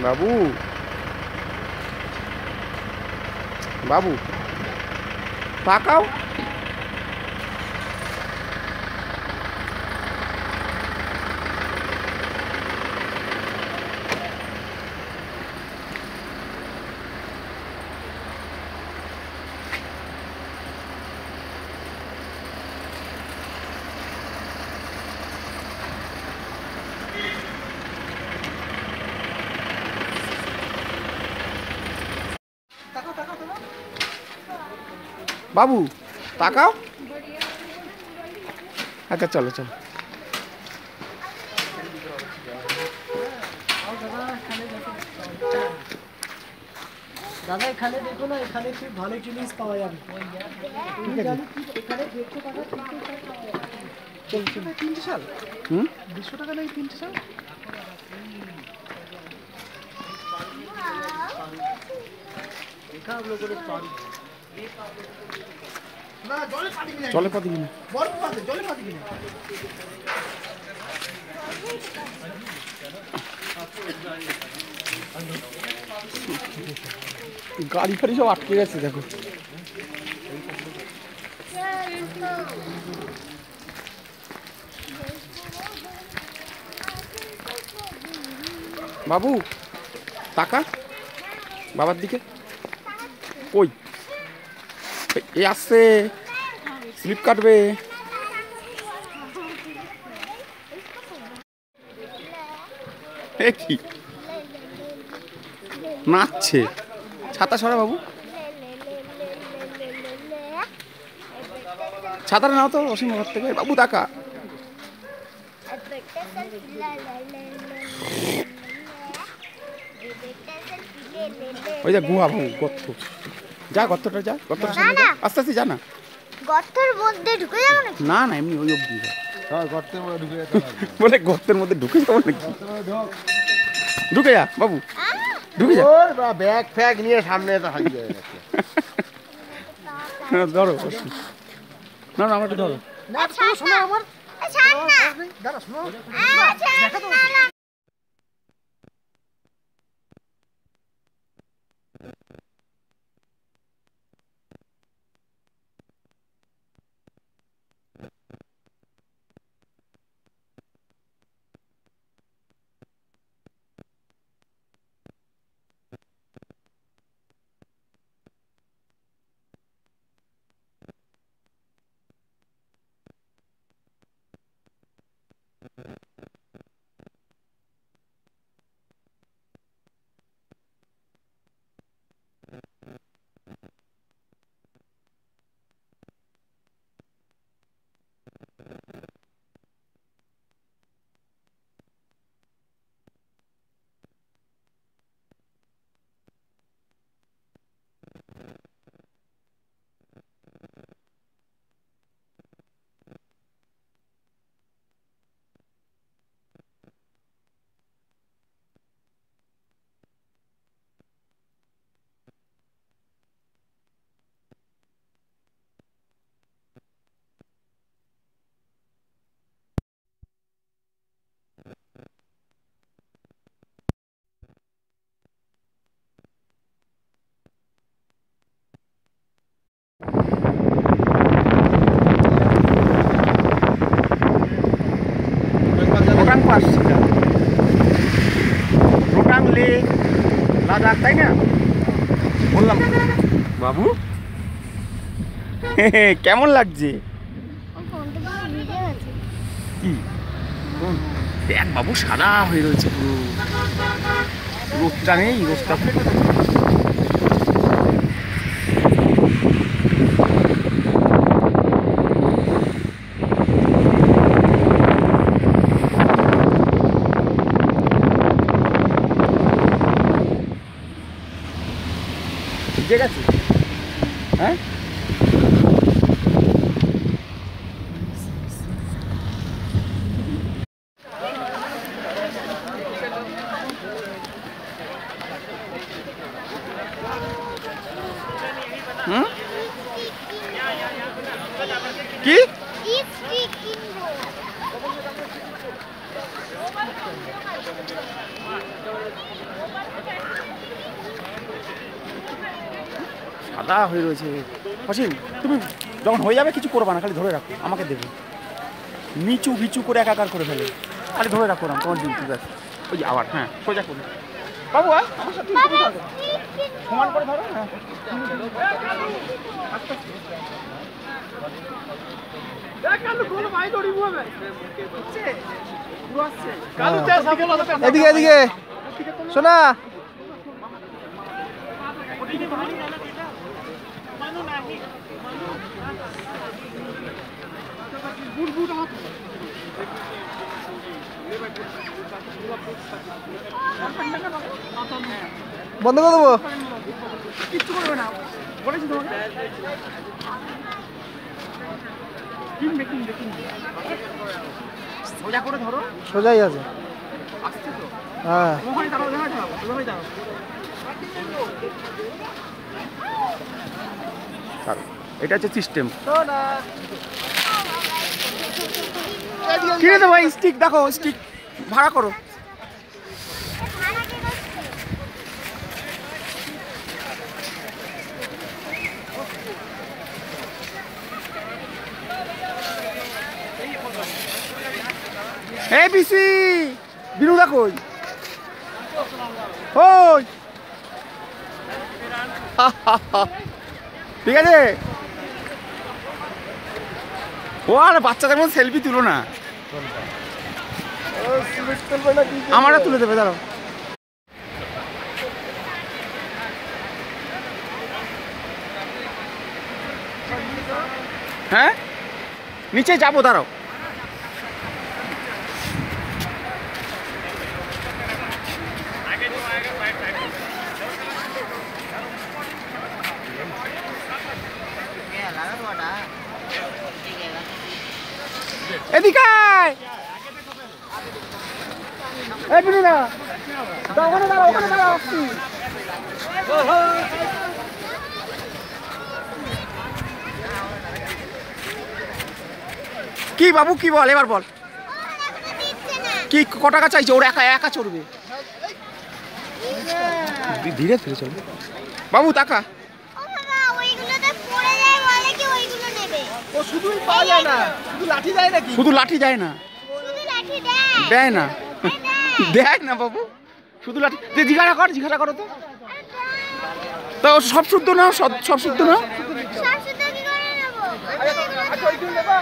বাবু বাবু তাকাও। বাবু তাকাও। আচ্ছা চলো চলো। দাদা এখানে দেখো না, এখানে খুব ভালো জিনিস পাওয়া যাবে। এখানে 150 টাকা 3 সাল 200 টাকা নেই 3 সাল। জলে পা দিবি না, গাড়ি ফাড়ি সব আটকে গেছে দেখো। বাবু তাকা বাবার দিকে। কই এ আসছে, স্লিপ কাটবে। কি নাচছে? ছাতা সরা বাবু, ছাতাটা নাও তো অসীম ঘর থেকে। বাবু তাকা। ওই যা গুহা বাবু, গর্ত। যা গর্তটা, যা গর্তটা সামনে, আস্তে আস্তে যা না। গর্তের মধ্যে ঢুকে যাবো নাকি? না না, এমনি ওই অবধি যা। গর্তের মধ্যে ঢুকে যেতে হবে। বলে গর্তের মধ্যে ঢুকে যাবো নাকি? ঢুকে যা বাবু, ঢুকে যা। ব্যাগ ফ্যাগ নিয়ে সামনে তো হারিয়ে যাচ্ছে। ধরো না না, আমার একটু ধরো। না শোনো আমার, দাঁড়া শোনো, দেখা তো। রোটাং পাস, রোটাং লে লাদাখ, তাই না বললাম বাবু? কেমন লাগছে? কি দেখ বাবু, সাদা হয়ে রয়েছে পুরো, রোদটা নেই, রোদটা ঠিক আছে। হ্যাঁ কি সাদা হয়ে রয়েছে। অসীম, তুমি যখন হয়ে যাবে কিছু করবা না, খালি ধরে রাখো, আমাকে দেবে। নিচু বিচু করে একাকার করে ফেলে, খালি ধরে রাখো না, তোমার ডিউটি ব্যাস। ওই যে আবার, হ্যাঁ সোজা করুন বাবু, আমার সাথে সমান করে ধরো। হ্যাঁ এদিকে এদিকে শোনা। বন্ধ করে দেবো। কিচ্ছু করবে না, বলেছি তোমাকে। সোজা করে ধরো, সোজাই আছে। আসছে তো। হ্যাঁ ওখানে দাঁড়াও, ওখানে দাঁড়াও। এটা হচ্ছে সিস্টেম। কিনে দেবো স্টিক, দেখো স্টিক ভাড়া করো। এই পিসি বিনু দেখো, ওই ঠিক আছে। ও আর বাচ্চাদের মধ্যে সেলফি তুলো না, আমারও তুলে দেবে, দাঁড়াও। হ্যাঁ নিচে যাবো, দাঁড়াও। এদিকে এই বিনু না, ওখানে দাঁড়াও, ওখানে দাঁড়াও। কি বাবু, কি বল এবার বল, কি ক টাকা চাইছে? ওর একা একা চড়বে, ধীরে ধীরে চলবে। বাবু টাকা শুধুই পাওয়া যায় না, শুধু লাঠি দেয় নাকি? শুধু লাঠি দেয় না, দেয় না, দেয় না বাবু, শুধু লাঠি। জিজ্ঞাসা করো তো, তা সব শুদ্ধ না, সব শুদ্ধ না। আচ্ছা ওইগুলো নেবা।